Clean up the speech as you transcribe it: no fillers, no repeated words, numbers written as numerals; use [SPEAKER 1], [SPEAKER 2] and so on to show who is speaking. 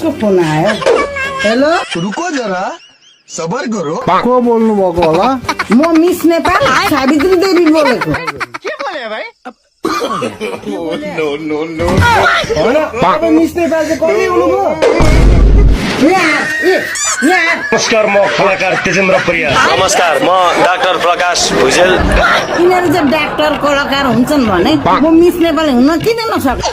[SPEAKER 1] कसको फोन आयो? हेलो,
[SPEAKER 2] रुको जरा सबर करो
[SPEAKER 3] को बोल्नु भएको होला?
[SPEAKER 1] म मिस नेपाल सावित्री देवी बोलेको।
[SPEAKER 3] तपाईँ मिस नेपाल चाहिँ कहिले हुनुभयो?
[SPEAKER 4] नमस्कार, म कलाकार तेजेन्द्र परियार।
[SPEAKER 5] नमस्कार, म डाक्टर प्रकाश भुजेल।
[SPEAKER 1] यिनीहरू चाहिँ डाक्टर कलाकार हुन्छन् भने म मिस नेपाल हुन किन नसक्छु?